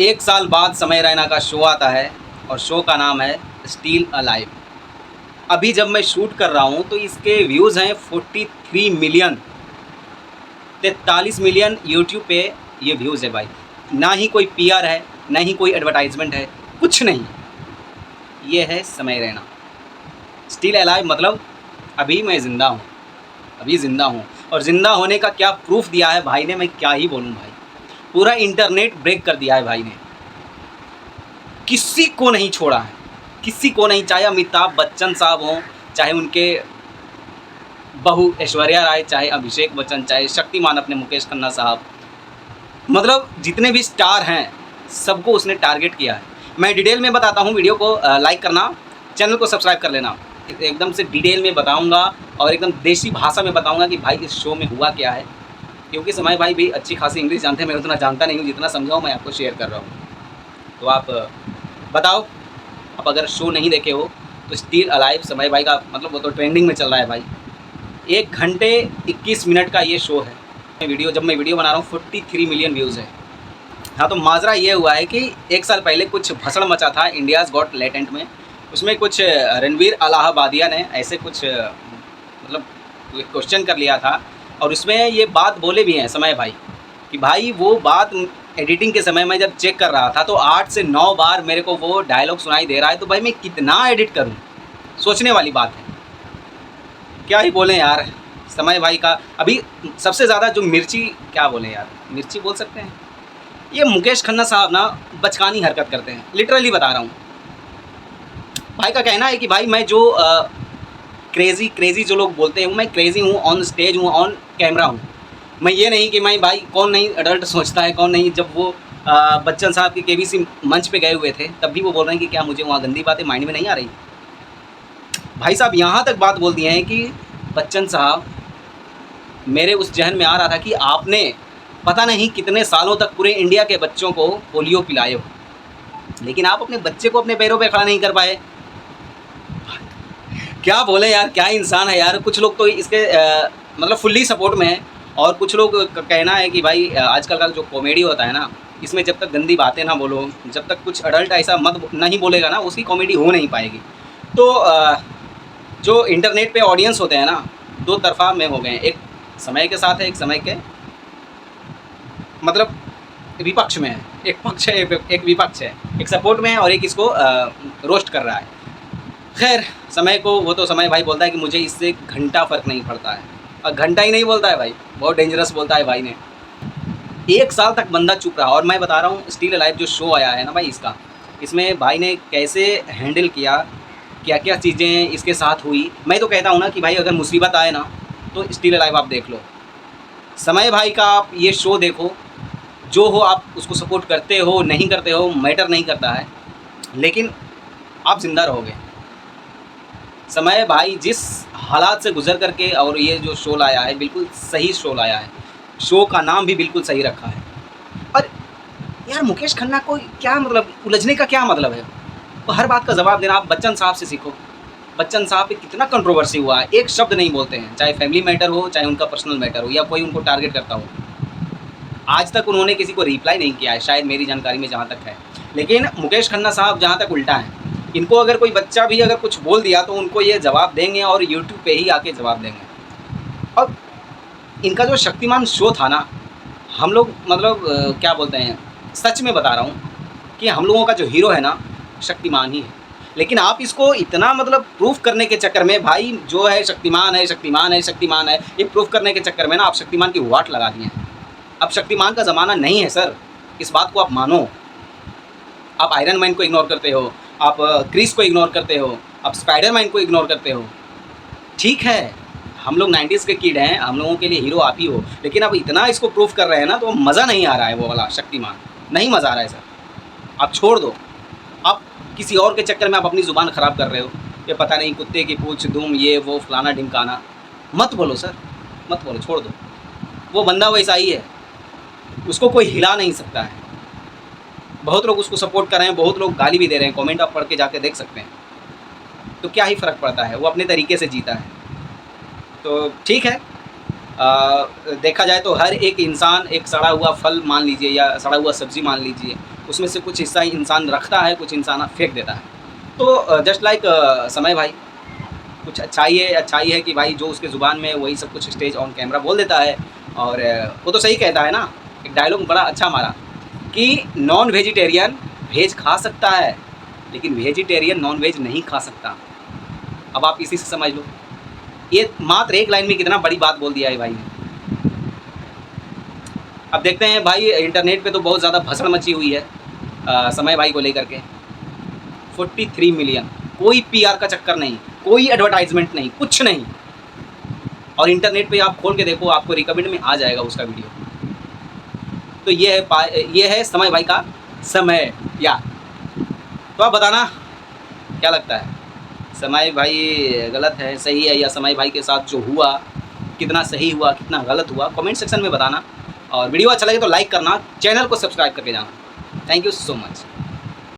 एक साल बाद समय रैना का शो आता है और शो का नाम है स्टिल अलाइव। अभी जब मैं शूट कर रहा हूँ तो इसके व्यूज़ हैं 43 मिलियन। 43 मिलियन यूट्यूब पे ये व्यूज़ है भाई। ना ही कोई पीआर है, ना ही कोई एडवर्टाइजमेंट है, कुछ नहीं। ये है समय रैना। स्टिल अलाइव मतलब अभी मैं ज़िंदा हूँ, अभी ज़िंदा हूँ। और ज़िंदा होने का क्या प्रूफ दिया है भाई ने, मैं क्या ही बोलूँ भाई। पूरा इंटरनेट ब्रेक कर दिया है भाई ने। किसी को नहीं छोड़ा है, किसी को नहीं। चाहे अमिताभ बच्चन साहब हों, चाहे उनके बहू ऐश्वर्या राय, चाहे अभिषेक बच्चन, चाहे शक्तिमान अपने मुकेश खन्ना साहब, मतलब जितने भी स्टार हैं सबको उसने टारगेट किया है। मैं डिटेल में बताता हूँ। वीडियो को लाइक करना, चैनल को सब्सक्राइब कर लेना। एकदम से डिटेल में बताऊँगा और एकदम देसी भाषा में बताऊँगा कि भाई इस शो में हुआ क्या है। क्योंकि समय भाई भी अच्छी खासी इंग्लिश जानते हैं, मैं उतना जानता नहीं हूँ। जितना समझाऊँ मैं आपको शेयर कर रहा हूँ। तो आप बताओ, आप अगर शो नहीं देखे हो तो स्टिल अलाइव समय भाई का, मतलब वो तो ट्रेंडिंग में चल रहा है भाई। 1 घंटे 21 मिनट का ये शो है। जब मैं वीडियो बना रहा हूँ 43 मिलियन व्यूज़ है। हाँ, तो माजरा ये हुआ है कि 1 साल पहले कुछ भसड़ मचा था इंडियाज़ गॉट टैलेंट में। उसमें कुछ रणवीर अलाहाबादिया ने ऐसे कुछ मतलब क्वेश्चन कर लिया था और उसमें ये बात बोले भी हैं समय भाई कि भाई वो बात एडिटिंग के समय मैं जब चेक कर रहा था तो 8 से 9 बार मेरे को वो डायलॉग सुनाई दे रहा है। तो भाई मैं कितना एडिट करूं, सोचने वाली बात है। क्या ही बोलें यार समय भाई का। अभी सबसे ज़्यादा जो मिर्ची, क्या बोलें यार, मिर्ची बोल सकते हैं। ये मुकेश खन्ना साहब ना बचकानी हरकत करते हैं, लिटरली बता रहा हूँ। भाई का कहना है कि भाई मैं जो क्रेज़ी जो लोग बोलते हैं, मैं क्रेज़ी हूँ, ऑन स्टेज हूँ, ऑन कैमरा हूँ। मैं ये नहीं कि मैं भाई, कौन नहीं अडल्ट सोचता है, कौन नहीं। जब वो बच्चन साहब के केबीसी मंच पे गए हुए थे तब भी वो बोल रहे हैं कि क्या मुझे वहाँ गंदी बातें माइंड में नहीं आ रही। भाई साहब यहाँ तक बात बोल दी हैं कि बच्चन साहब, मेरे उस जहन में आ रहा था कि आपने पता नहीं कितने सालों तक पूरे इंडिया के बच्चों को पोलियो पिलाए हो, लेकिन आप अपने बच्चे को अपने पैरों पे खड़ा नहीं कर पाए। क्या बोले यार, क्या इंसान है यार। कुछ लोग तो इसके मतलब फुल्ली सपोर्ट में है और कुछ लोग का कहना है कि भाई आजकल का जो कॉमेडी होता है ना, इसमें जब तक गंदी बातें ना बोलो, जब तक कुछ अडल्ट ऐसा मत नहीं बोलेगा ना, उसकी कॉमेडी हो नहीं पाएगी। तो जो इंटरनेट पे ऑडियंस होते हैं ना, दो तरफा में हो गए हैं। एक समय के साथ है, एक समय के मतलब विपक्ष में है। एक पक्ष है, एक विपक्ष है। एक सपोर्ट में है और एक इसको रोस्ट कर रहा है। खैर, समय को, वो तो समय भाई बोलता है कि मुझे इससे घंटा फ़र्क नहीं पड़ता है। और घंटा ही नहीं बोलता है भाई, बहुत डेंजरस बोलता है भाई ने। 1 साल तक बंदा चुप रहा। और मैं बता रहा हूँ स्टिल अलाइव जो शो आया है ना भाई इसका, इसमें भाई ने कैसे हैंडल किया, क्या क्या चीज़ें इसके साथ हुई। मैं तो कहता हूँ ना कि भाई अगर मुसीबत आए ना तो स्टिल अलाइव आप देख लो। समय भाई का आप ये शो देखो, जो हो आप उसको सपोर्ट करते हो नहीं करते हो मैटर नहीं करता है, लेकिन आप ज़िंदा रहोगे। समय भाई जिस हालात से गुजर करके और ये जो शो लाया है, बिल्कुल सही शो लाया है। शो का नाम भी बिल्कुल सही रखा है। और यार मुकेश खन्ना को क्या मतलब, उलझने का क्या मतलब है। तो हर बात का जवाब देना। आप बच्चन साहब से सीखो। बच्चन साहब पे कितना कंट्रोवर्सी हुआ है, एक शब्द नहीं बोलते हैं, चाहे फैमिली मैटर हो, चाहे उनका पर्सनल मैटर हो, या कोई उनको टारगेट करता हो। आज तक उन्होंने किसी को रिप्लाई नहीं किया है, शायद मेरी जानकारी में जहाँ तक है। लेकिन मुकेश खन्ना साहब जहाँ तक उल्टा है। इनको अगर कोई बच्चा भी अगर कुछ बोल दिया तो उनको ये जवाब देंगे और यूट्यूब पे ही आके जवाब देंगे। और इनका जो शक्तिमान शो था ना, हम लोग मतलब क्या बोलते हैं, सच में बता रहा हूँ कि हम लोगों का जो हीरो है ना, शक्तिमान ही है। लेकिन आप इसको इतना मतलब प्रूफ करने के चक्कर में भाई, जो है शक्तिमान है, शक्तिमान है, शक्तिमान है, ये प्रूफ करने के चक्कर में ना आप शक्तिमान की वाट लगा दिए हैं। अब शक्तिमान का ज़माना नहीं है सर, इस बात को आप मानो। आप आयरन मैन को इग्नोर करते हो, आप क्रिस को इग्नोर करते हो, आप स्पाइडरमैन को इग्नोर करते हो। ठीक है, हम लोग 90s के किड हैं, हम लोगों के लिए हीरो आप ही हो। लेकिन अब इतना इसको प्रूफ कर रहे हैं ना तो मज़ा नहीं आ रहा है। वो वाला शक्तिमान नहीं मज़ा आ रहा है सर, आप छोड़ दो। आप किसी और के चक्कर में आप अपनी ज़ुबान ख़राब कर रहे हो। ये पता नहीं कुत्ते की पूछ दूम, ये वो फलाना ढिमकाना, मत बोलो सर, मत बोलो, छोड़ दो। वो बंदा वैसा ही है, उसको कोई हिला नहीं सकता है। बहुत लोग उसको सपोर्ट कर रहे हैं, बहुत लोग गाली भी दे रहे हैं, कमेंट आप पढ़ के जाके देख सकते हैं। तो क्या ही फ़र्क पड़ता है, वो अपने तरीके से जीता है। तो ठीक है, देखा जाए तो हर एक इंसान एक सड़ा हुआ फल मान लीजिए या सड़ा हुआ सब्ज़ी मान लीजिए, उसमें से कुछ हिस्सा इंसान रखता है, कुछ इंसान फेंक देता है। तो जस्ट लाइक समय भाई, कुछ अच्छाई है कि भाई जो उसके ज़ुबान में वही सब कुछ स्टेज ऑन कैमरा बोल देता है। और वो तो सही कहता है ना, एक डायलॉग बड़ा अच्छा मारा कि नॉन वेजिटेरियन वेज खा सकता है, लेकिन वेजिटेरियन नॉन वेज नहीं खा सकता। अब आप इसी से समझ लो, ये मात्र एक लाइन में कितना बड़ी बात बोल दिया है भाई ने। अब देखते हैं भाई, इंटरनेट पे तो बहुत ज़्यादा भसड़ मची हुई है समय भाई को लेकर के। 43 मिलियन, कोई पीआर का चक्कर नहीं, कोई एडवर्टाइजमेंट नहीं, कुछ नहीं। और इंटरनेट पे आप खोल के देखो, आपको रिकमेंड में आ जाएगा उसका वीडियो। तो ये है समय भाई का समय। या तो आप बताना क्या लगता है, समय भाई गलत है, सही है, या समय भाई के साथ जो हुआ कितना सही हुआ कितना गलत हुआ, कमेंट सेक्शन में बताना। और वीडियो अच्छा लगे तो लाइक करना, चैनल को सब्सक्राइब करके जाना। Thank you so much.